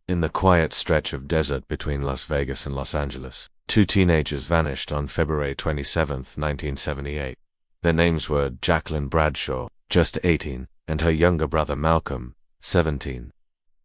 In the quiet stretch of desert between Las Vegas and Los Angeles, two teenagers vanished on February 27, 1978. Their names were Jacqueline Bradshaw, just 18, and her younger brother Malcolm, 17.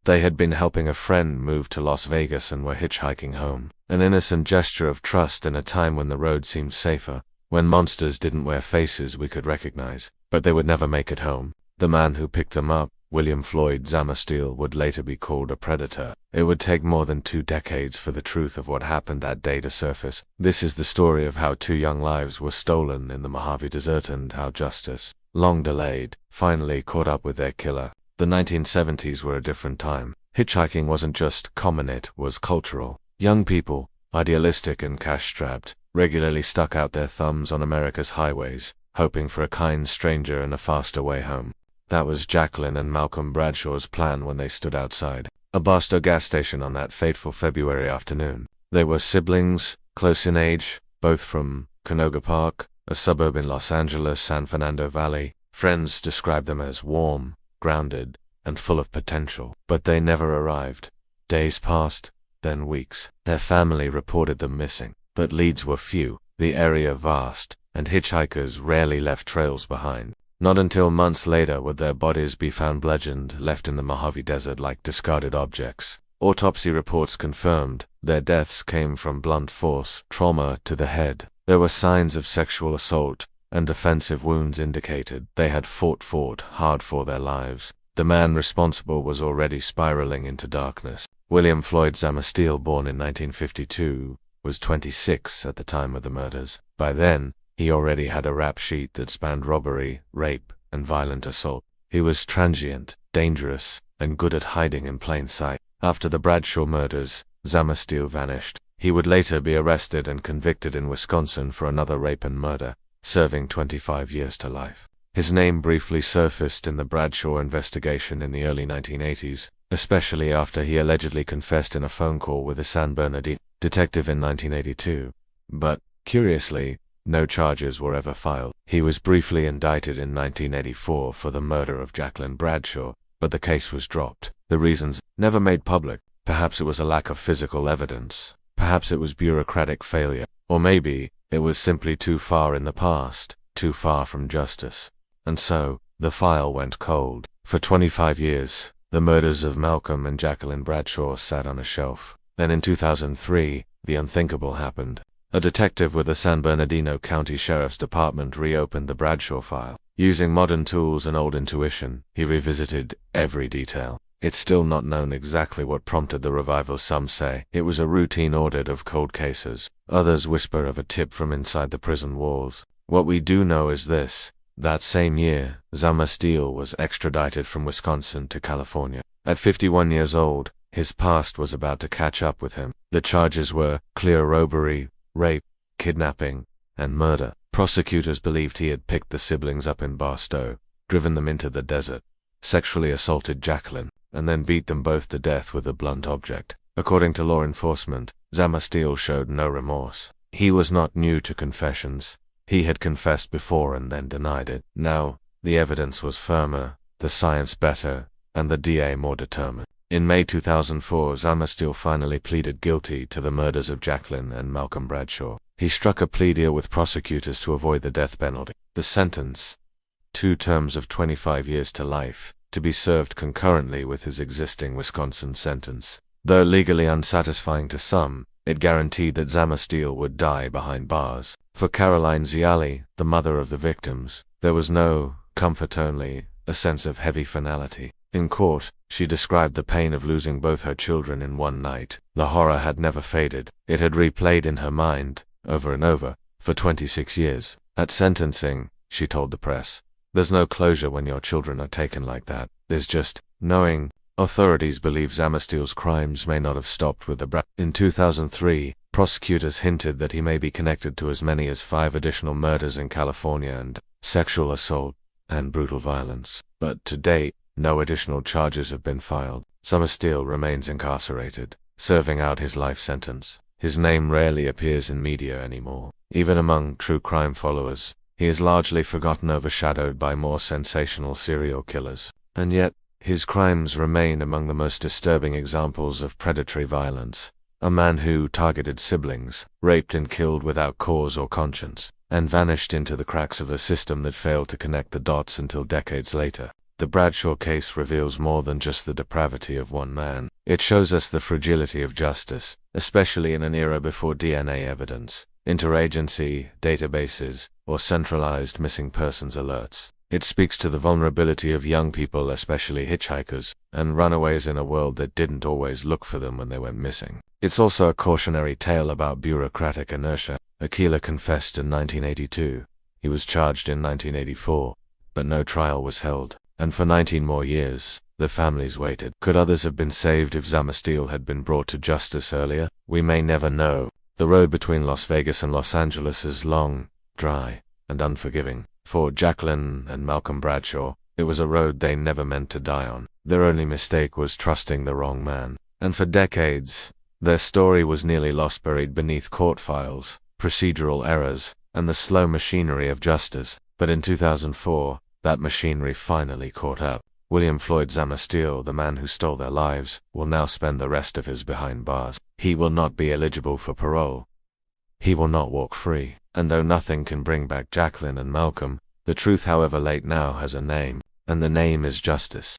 They had been helping a friend move to Las Vegas and were hitchhiking home, an innocent gesture of trust in a time when the road seemed safer, when monsters didn't wear faces we could recognize. But they would never make it home. The man who picked them up, William Floyd Zammersteele, would later be called a predator. It would take more than 2 decades for the truth of what happened that day to surface. This is the story of how 2 young lives were stolen in the Mojave Desert and how justice, long delayed, finally caught up with their killer. The 1970s were a different time. Hitchhiking wasn't just common, it was cultural. Young people, idealistic and cash-strapped, regularly stuck out their thumbs on America's highways, hoping for a kind stranger and a faster way home. That was Jacqueline and Malcolm Bradshaw's plan when they stood outside a Barstow gas station on that fateful February afternoon. They were siblings, close in age, both from Canoga Park, a suburb in Los Angeles' San Fernando Valley. Friends described them as warm, grounded, and full of potential. But they never arrived. Days passed, then weeks. Their family reported them missing, but leads were few, the area vast, and hitchhikers rarely left trails behind. Not until months later would their bodies be found bludgeoned, left in the Mojave Desert like discarded objects. Autopsy reports confirmed their deaths came from blunt force trauma to the head. There were signs of sexual assault, and defensive wounds indicated they had fought hard for their lives. The man responsible was already spiraling into darkness. William Floyd Zammersteele, born in 1952, was 26 at the time of the murders. By then, he already had a rap sheet that spanned robbery, rape, and violent assault. He was transient, dangerous, and good at hiding in plain sight. After the Bradshaw murders, Zammersteele vanished. He would later be arrested and convicted in Wisconsin for another rape and murder, serving 25 years to life. His name briefly surfaced in the Bradshaw investigation in the early 1980s, especially after he allegedly confessed in a phone call with a San Bernardino detective in 1982. But, curiously, no charges were ever filed. He was briefly indicted in 1984 for the murder of Jacqueline Bradshaw, but the case was dropped. The reasons never made public. Perhaps it was a lack of physical evidence. Perhaps it was bureaucratic failure. Or maybe it was simply too far in the past, too far from justice. And so, the file went cold. For 25 years, the murders of Malcolm and Jacqueline Bradshaw sat on a shelf. Then in 2003, the unthinkable happened. A detective with the San Bernardino County Sheriff's Department reopened the Bradshaw file. Using modern tools and old intuition, he revisited every detail. It's still not known exactly what prompted the revival. Some say it was a routine audit of cold cases. Others whisper of a tip from inside the prison walls. What we do know is this. That same year, Zammersteele was extradited from Wisconsin to California. At 51 years old, his past was about to catch up with him. The charges were clear robbery, rape, kidnapping, and murder. Prosecutors believed he had picked the siblings up in Barstow, driven them into the desert, sexually assaulted Jacqueline, and then beat them both to death with a blunt object. According to law enforcement, Zammersteele showed no remorse. He was not new to confessions. He had confessed before and then denied it. Now, the evidence was firmer, the science better, and the DA more determined. In May 2004, Zammersteele finally pleaded guilty to the murders of Jacqueline and Malcolm Bradshaw. He struck a plea deal with prosecutors to avoid the death penalty. The sentence, 2 terms of 25 years to life, to be served concurrently with his existing Wisconsin sentence. Though legally unsatisfying to some, it guaranteed that Zammersteele would die behind bars. For Caroline Ziali, the mother of the victims, there was no comfort, only a sense of heavy finality. In court, she described the pain of losing both her children in one night. The horror had never faded. It had replayed in her mind, over and over, for 26 years. At sentencing, she told the press, "There's no closure when your children are taken like that. There's just knowing." Authorities believe Zammersteele's crimes may not have stopped with the In 2003, prosecutors hinted that he may be connected to as many as 5 additional murders in California and sexual assault and brutal violence. But to date, no additional charges have been filed. Zammersteele remains incarcerated, serving out his life sentence. His name rarely appears in media anymore. Even among true crime followers, he is largely forgotten, overshadowed by more sensational serial killers. And yet, His crimes remain among the most disturbing examples of predatory violence. A man who targeted siblings, raped and killed without cause or conscience, and vanished into the cracks of a system that failed to connect the dots until decades later. The Bradshaw case reveals more than just the depravity of one man. It shows us the fragility of justice, especially in an era before DNA evidence, interagency, databases, or centralized missing persons alerts. It speaks to the vulnerability of young people, especially hitchhikers, and runaways in a world that didn't always look for them when they went missing. It's also a cautionary tale about bureaucratic inertia. Aquila confessed in 1982. He was charged in 1984, but no trial was held. And for 19 more years, the families waited. Could others have been saved if Zamasteel had been brought to justice earlier? We may never know. The road between Las Vegas and Los Angeles is long, dry, and unforgiving. For Jacqueline and Malcolm Bradshaw, it was a road they never meant to die on. Their only mistake was trusting the wrong man. And for decades, their story was nearly lost, buried beneath court files, procedural errors, and the slow machinery of justice. But in 2004, that machinery finally caught up. William Floyd Zamasteel, the man who stole their lives, will now spend the rest of his behind bars. He will not be eligible for parole. He will not walk free. And though nothing can bring back Jacqueline and Malcolm, the truth, however late now, has a name, and the name is justice.